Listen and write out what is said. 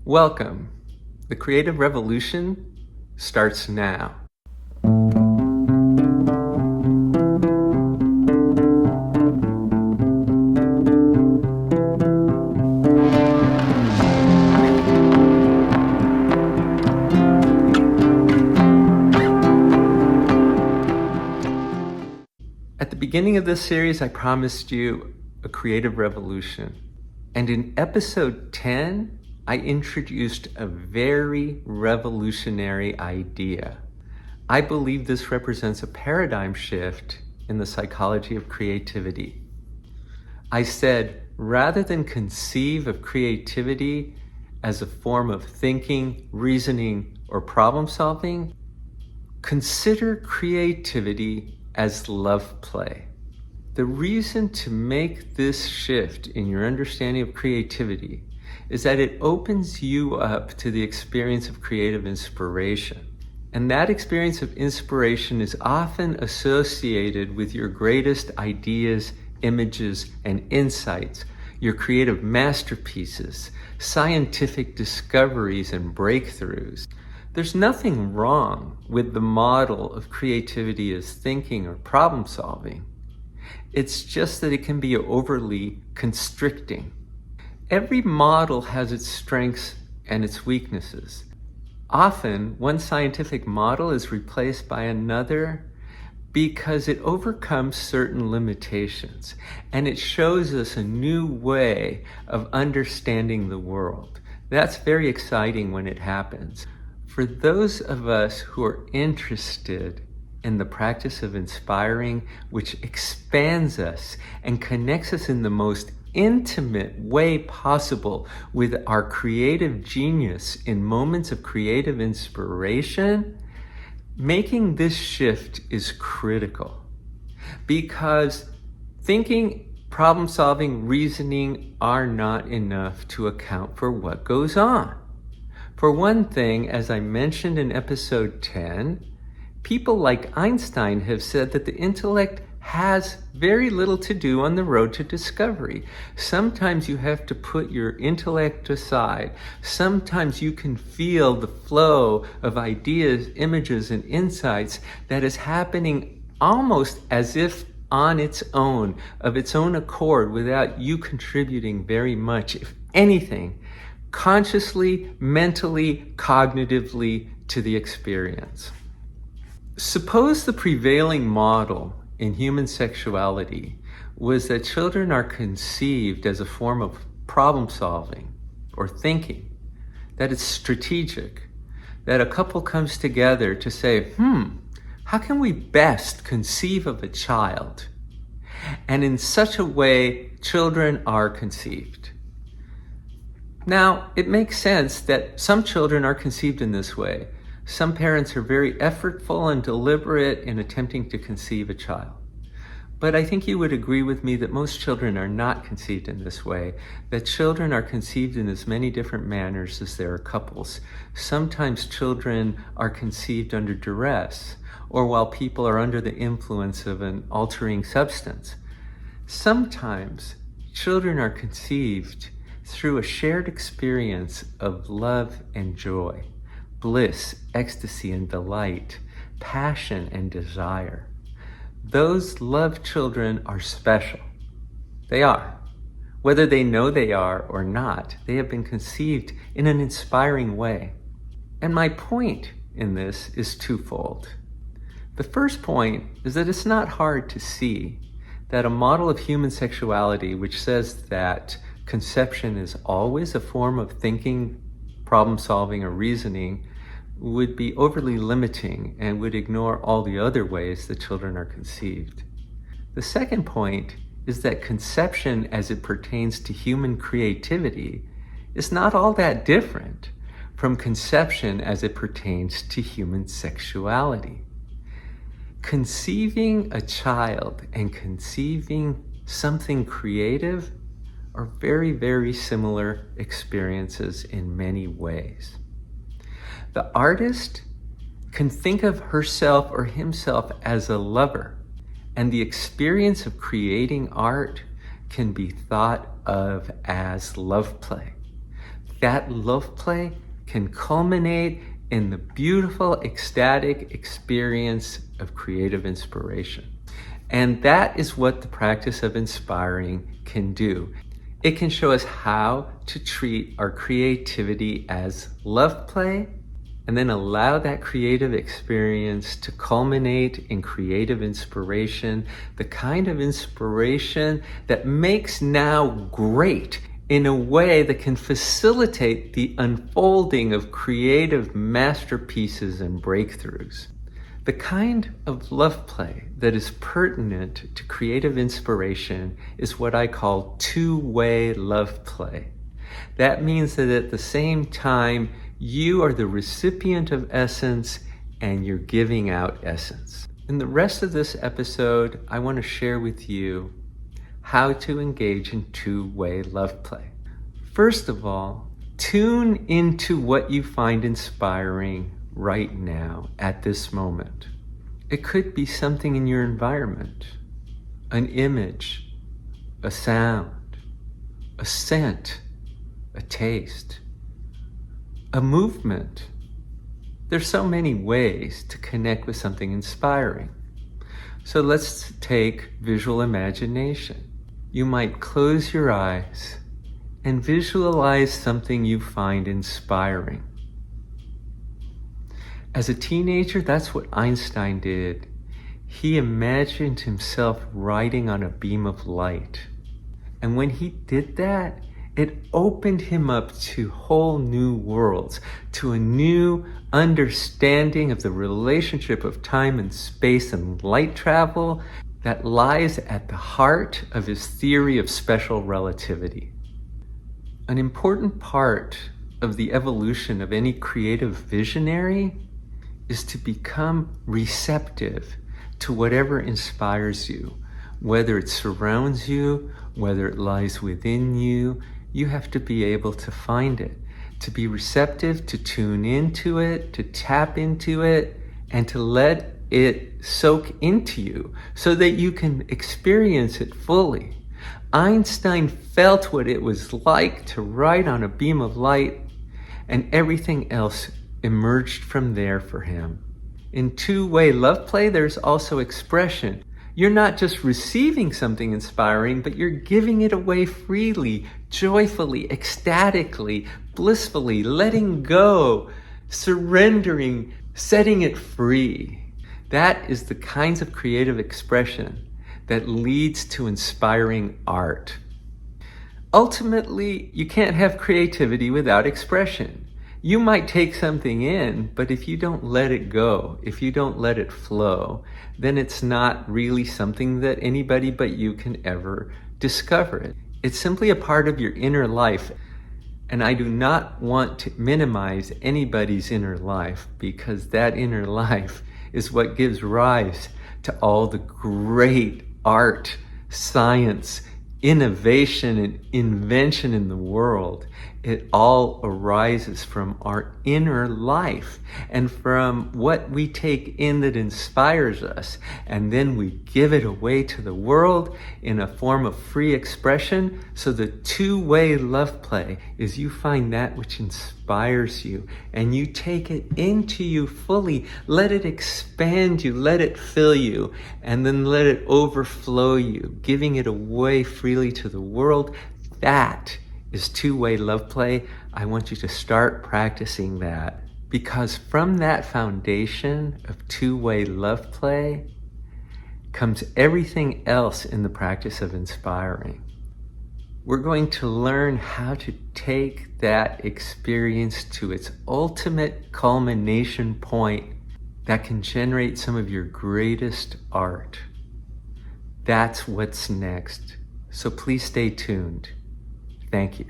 Welcome. The creative revolution starts now. At the beginning of this series, I promised you a creative revolution. And in episode 10, I introduced a very revolutionary idea. I believe this represents a paradigm shift in the psychology of creativity. I said, rather than conceive of creativity as a form of thinking, reasoning, or problem solving, consider creativity as love play. The reason to make this shift in your understanding of creativity is that it opens you up to the experience of creative inspiration. And that experience of inspiration is often associated with your greatest ideas, images, and insights, your creative masterpieces, scientific discoveries, and breakthroughs. There's nothing wrong with the model of creativity as thinking or problem solving. It's just that it can be overly constricting. Every model has its strengths and its weaknesses. Often, one scientific model is replaced by another because it overcomes certain limitations and it shows us a new way of understanding the world. That's very exciting when it happens. For those of us who are interested in the practice of inspiring, which expands us and connects us in the most intimate way possible with our creative genius in moments of creative inspiration, making this shift is critical. Because thinking, problem solving, reasoning are not enough to account for what goes on. For one thing, as I mentioned in episode 10, people like Einstein have said that the intellect has very little to do on the road to discovery. Sometimes you have to put your intellect aside. Sometimes you can feel the flow of ideas, images, and insights that is happening almost as if on its own, of its own accord, without you contributing very much, if anything, consciously, mentally, cognitively to the experience. Suppose the prevailing model in human sexuality was that children are conceived as a form of problem solving or thinking, that it's strategic, that a couple comes together to say, how can we best conceive of a child? And in such a way, children are conceived. Now, it makes sense that some children are conceived in this way. Some parents are very effortful and deliberate in attempting to conceive a child. But I think you would agree with me that most children are not conceived in this way, that children are conceived in as many different manners as there are couples. Sometimes children are conceived under duress, or while people are under the influence of an altering substance. Sometimes children are conceived through a shared experience of love and joy, bliss, ecstasy, and delight, passion and desire. Those loved children are special. They are. Whether they know they are or not, they have been conceived in an inspiring way. And my point in this is twofold. The first point is that it's not hard to see that a model of human sexuality which says that conception is always a form of thinking, problem solving, or reasoning would be overly limiting and would ignore all the other ways that children are conceived. The second point is that conception as it pertains to human creativity is not all that different from conception as it pertains to human sexuality. Conceiving a child and conceiving something creative are very, very similar experiences in many ways. The artist can think of herself or himself as a lover, and the experience of creating art can be thought of as love play. that love play can culminate in the beautiful, ecstatic experience of creative inspiration. And that is what the practice of inspiring can do. It can show us how to treat our creativity as love play, and then allow that creative experience to culminate in creative inspiration, the kind of inspiration that makes now great in a way that can facilitate the unfolding of creative masterpieces and breakthroughs. The kind of love play that is pertinent to creative inspiration is what I call two-way love play. That means that at the same time, you are the recipient of essence and you're giving out essence. In the rest of this episode, I want to share with you how to engage in two-way love play. First of all, tune into what you find inspiring right now at this moment. It could be something in your environment, an image, a sound, a scent, a taste, a movement. There's so many ways to connect with something inspiring. So let's take visual imagination. You might close your eyes and visualize something you find inspiring. As a teenager, that's what Einstein did. He imagined himself riding on a beam of light. And when he did that, it opened him up to whole new worlds, to a new understanding of the relationship of time and space and light travel that lies at the heart of his theory of special relativity. An important part of the evolution of any creative visionary is to become receptive to whatever inspires you, whether it surrounds you, whether it lies within you. You have to be able to find it, to be receptive, to tune into it, to tap into it, and to let it soak into you so that you can experience it fully. Einstein felt what it was like to ride on a beam of light, and everything else emerged from there for him. In two-way love play, there's also expression. You're not just receiving something inspiring, but you're giving it away freely, joyfully, ecstatically, blissfully, letting go, surrendering, setting it free. That is the kinds of creative expression that leads to inspiring art. Ultimately, you can't have creativity without expression. You might take something in, but if you don't let it go, if you don't let it flow, then it's not really something that anybody but you can ever discover. It's simply a part of your inner life. And I do not want to minimize anybody's inner life, because that inner life is what gives rise to all the great art, science, innovation, and invention in the world. It all arises from our inner life and from what we take in that inspires us, and then we give it away to the world in a form of free expression. So the two-way love play is you find that which inspires you and you take it into you fully, let it expand you, let it fill you, and then let it overflow you, giving it away freely to the world. That is two-way love play. I want you to start practicing that, because from that foundation of two-way love play comes everything else in the practice of inspiring. We're going to learn how to take that experience to its ultimate culmination point that can generate some of your greatest art. That's what's next. So please stay tuned. Thank you.